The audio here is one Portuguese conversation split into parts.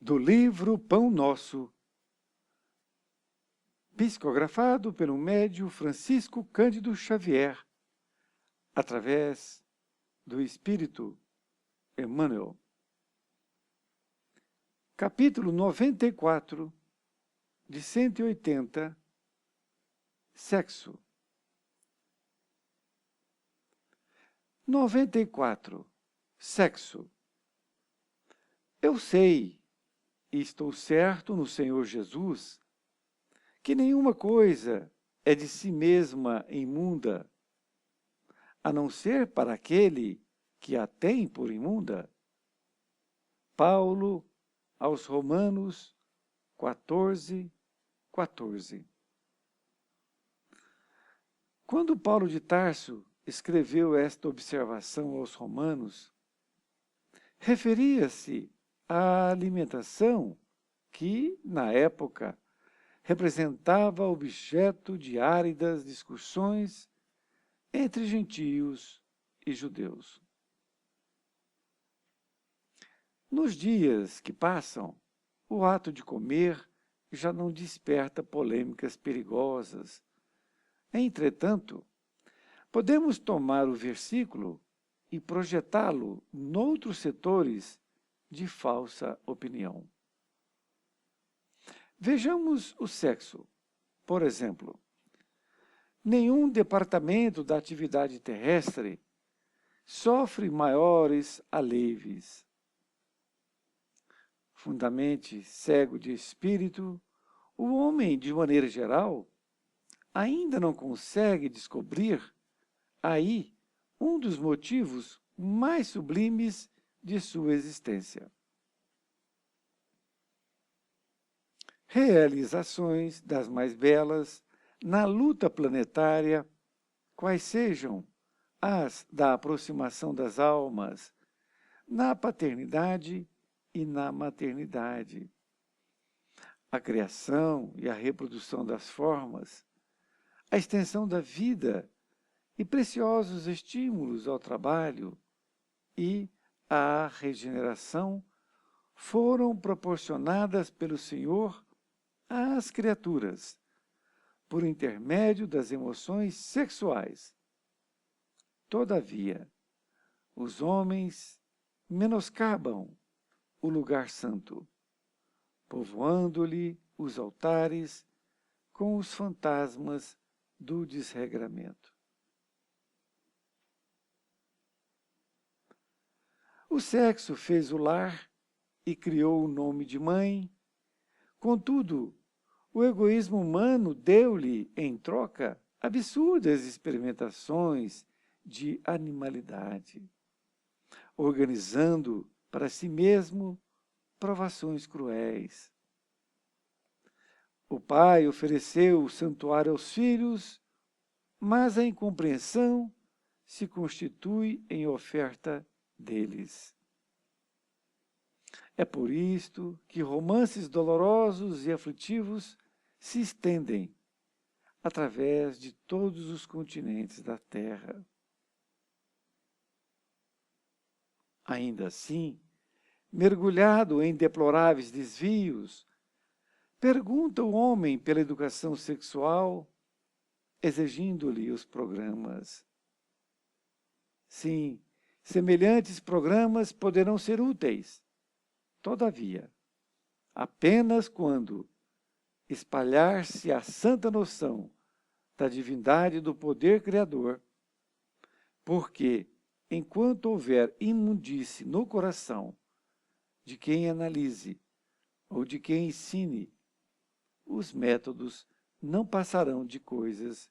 do livro Pão Nosso, psicografado pelo médium Francisco Cândido Xavier, através do Espírito Emmanuel. Capítulo 94, de 180, Sexo. 94. Sexo. Eu sei, e estou certo no Senhor Jesus, que nenhuma coisa é de si mesma imunda, a não ser para aquele que a tem por imunda. Paulo, aos Romanos 14, 14. Quando Paulo de Tarso escreveu esta observação aos romanos, referia-se à alimentação que, na época, representava objeto de áridas discussões entre gentios e judeus. Nos dias que passam, o ato de comer já não desperta polêmicas perigosas. Entretanto, podemos tomar o versículo e projetá-lo noutros setores de falsa opinião. Vejamos o sexo. Por exemplo, nenhum departamento da atividade terrestre sofre maiores aleives. Fundamente cego de espírito, o homem, de maneira geral, ainda não consegue descobrir aí um dos motivos mais sublimes de sua existência. Realizações das mais belas na luta planetária, quais sejam as da aproximação das almas, na paternidade e na maternidade, a criação e a reprodução das formas, a extensão da vida e preciosos estímulos ao trabalho e à regeneração foram proporcionadas pelo Senhor às criaturas, por intermédio das emoções sexuais. Todavia, os homens menoscabam o lugar santo, povoando-lhe os altares com os fantasmas do desregramento. O sexo fez o lar e criou o nome de mãe. Contudo, o egoísmo humano deu-lhe, em troca, absurdas experimentações de animalidade, organizando para si mesmo provações cruéis. O pai ofereceu o santuário aos filhos, mas a incompreensão se constitui em oferta deles. É por isto que romances dolorosos e aflitivos se estendem através de todos os continentes da Terra. Ainda assim, mergulhado em deploráveis desvios, pergunta o homem pela educação sexual, exigindo-lhe os programas. Sim, semelhantes programas poderão ser úteis. Todavia, apenas quando espalhar-se a santa noção da divindade do poder criador, porque, enquanto houver imundície no coração de quem analise ou de quem ensine, os métodos não passarão de coisas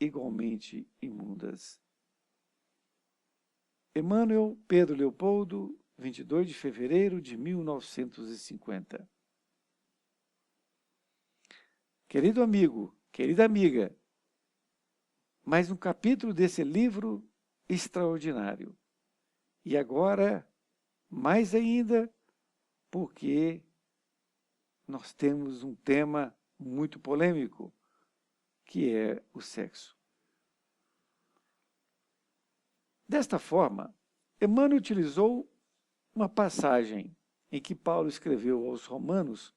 igualmente imundas. Emmanuel Pedro Leopoldo, 22 de fevereiro de 1950. Querido amigo, querida amiga, mais um capítulo desse livro extraordinário. E agora, mais ainda, porque nós temos um tema muito polêmico, que é o sexo. Desta forma, Emmanuel utilizou uma passagem em que Paulo escreveu aos Romanos,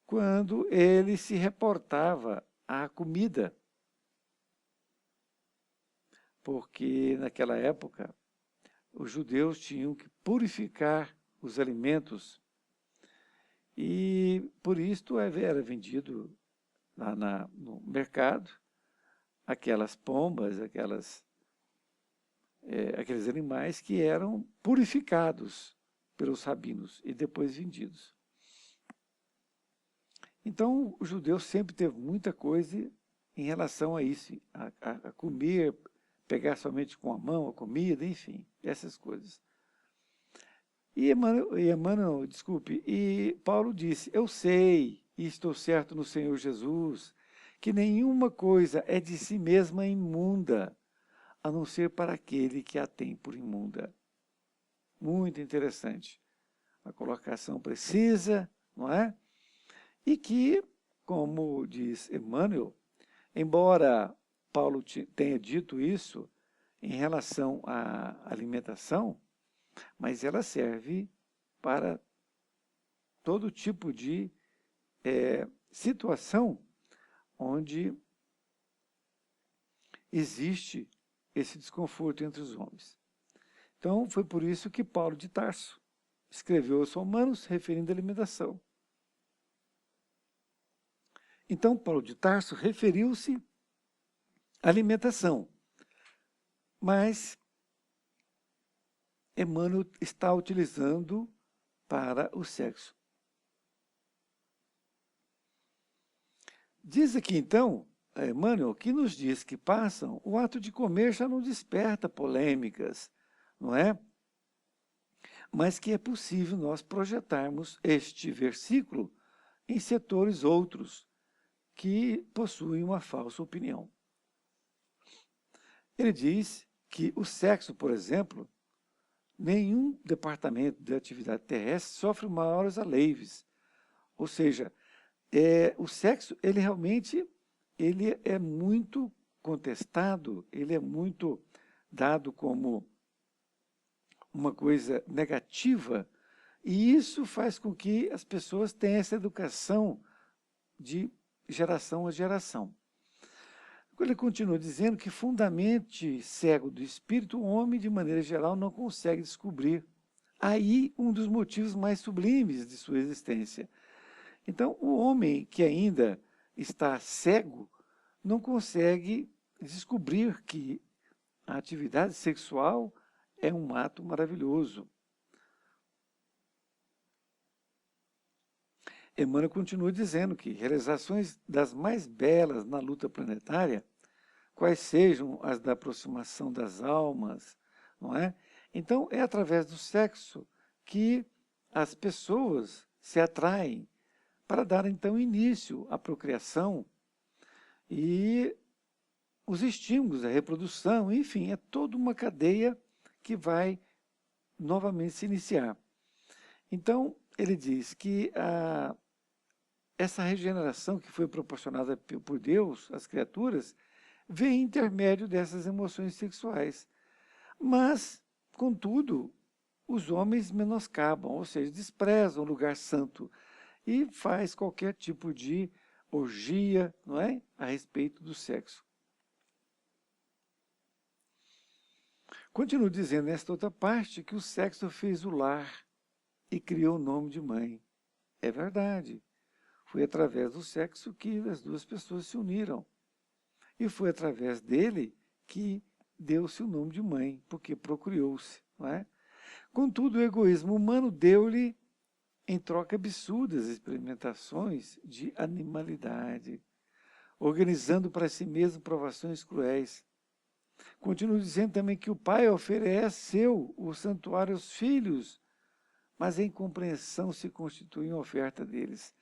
quando ele se reportava à comida. Porque naquela época os judeus tinham que purificar os alimentos e por isso era vendido lá no mercado aquelas pombas, aqueles animais que eram purificados pelos rabinos e depois vendidos. Então, o judeu sempre teve muita coisa em relação a isso, a comer, pegar somente com a mão a comida, enfim, essas coisas. E Paulo disse, eu sei e estou certo no Senhor Jesus, que nenhuma coisa é de si mesma imunda, a não ser para aquele que a tem por imunda. Muito interessante. A colocação precisa, não é? E que, como diz Emmanuel, embora Paulo tenha dito isso em relação à alimentação, mas ela serve para todo tipo de situação onde existe esse desconforto entre os homens. Então, foi por isso que Paulo de Tarso escreveu aos Romanos referindo à alimentação. Então, Paulo de Tarso referiu-se à alimentação, mas Emmanuel está utilizando para o sexo. Diz aqui, então, Emmanuel, que nos diz que passam, o ato de comer já não desperta polêmicas, não é? Mas que é possível nós projetarmos este versículo em setores outros que possuem uma falsa opinião. Ele diz que o sexo, por exemplo, nenhum departamento de atividade terrestre sofre maiores aleives. Ou seja, o sexo, ele realmente é muito contestado, ele é muito dado como uma coisa negativa, e isso faz com que as pessoas tenham essa educação de geração a geração. Ele continua dizendo que fundamente cego do espírito, o homem, de maneira geral, não consegue descobrir. Aí, um dos motivos mais sublimes de sua existência. Então, o homem que ainda está cego não consegue descobrir que a atividade sexual é um ato maravilhoso. Emmanuel continua dizendo que realizações das mais belas na luta planetária, quais sejam as da aproximação das almas, não é? Então, é através do sexo que as pessoas se atraem para dar, então, início à procriação e os estímulos, a reprodução, enfim, é toda uma cadeia que vai novamente se iniciar. Então, ele diz que essa regeneração que foi proporcionada por Deus às criaturas vem intermédio dessas emoções sexuais. Mas, contudo, os homens menoscabam, ou seja, desprezam o lugar santo e faz qualquer tipo de orgia, não é? A respeito do sexo. Continuo dizendo nesta outra parte que o sexo fez o lar e criou o nome de mãe. É verdade. Foi através do sexo que as duas pessoas se uniram. E foi através dele que deu-se o nome de mãe, porque procriou-se, não é? Contudo, o egoísmo humano deu-lhe, em troca, absurdas experimentações de animalidade, organizando para si mesmo provações cruéis. Continuo dizendo também que o pai ofereceu o santuário aos filhos, mas a incompreensão se constitui em oferta deles.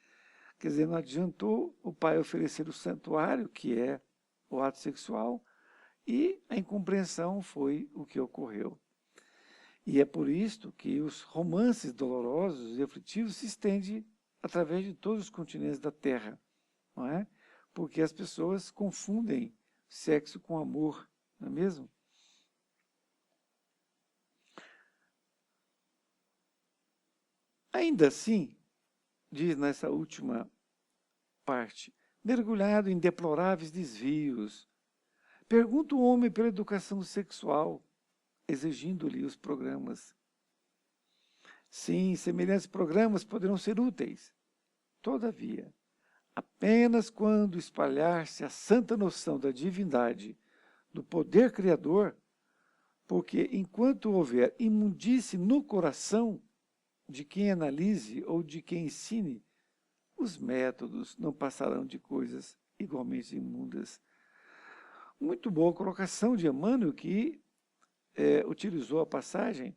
Quer dizer, não adiantou o pai oferecer o santuário, que é o ato sexual, e a incompreensão foi o que ocorreu. E é por isto que os romances dolorosos e aflitivos se estendem através de todos os continentes da Terra, não é? Porque as pessoas confundem sexo com amor, não é mesmo? Ainda assim, diz nessa última parte, mergulhado em deploráveis desvios, pergunta o homem pela educação sexual, exigindo-lhe os programas. Sim, semelhantes programas poderão ser úteis. Todavia, apenas quando espalhar-se a santa noção da divindade, do poder criador, porque enquanto houver imundície no coração de quem analise ou de quem ensine, os métodos não passarão de coisas igualmente imundas. Muito boa colocação de Emmanuel, que utilizou a passagem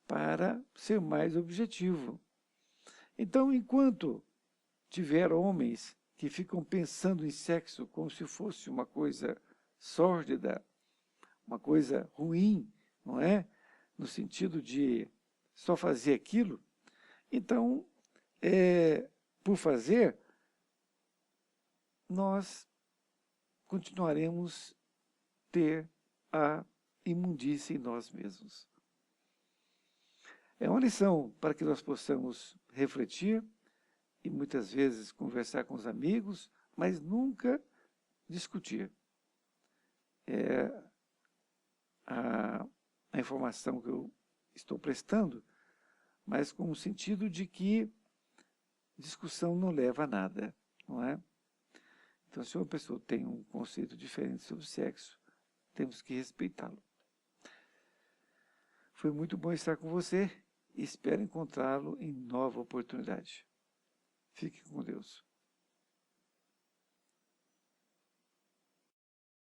para ser mais objetivo. Então, enquanto tiver homens que ficam pensando em sexo como se fosse uma coisa sórdida, uma coisa ruim, não é? No sentido de só fazer aquilo, então, por fazer, nós continuaremos ter a imundície em nós mesmos. É uma lição para que nós possamos refletir e muitas vezes conversar com os amigos, mas nunca discutir. É a informação que eu estou prestando, mas com o sentido de que discussão não leva a nada, não é? Então, se uma pessoa tem um conceito diferente sobre sexo, temos que respeitá-lo. Foi muito bom estar com você e espero encontrá-lo em nova oportunidade. Fique com Deus.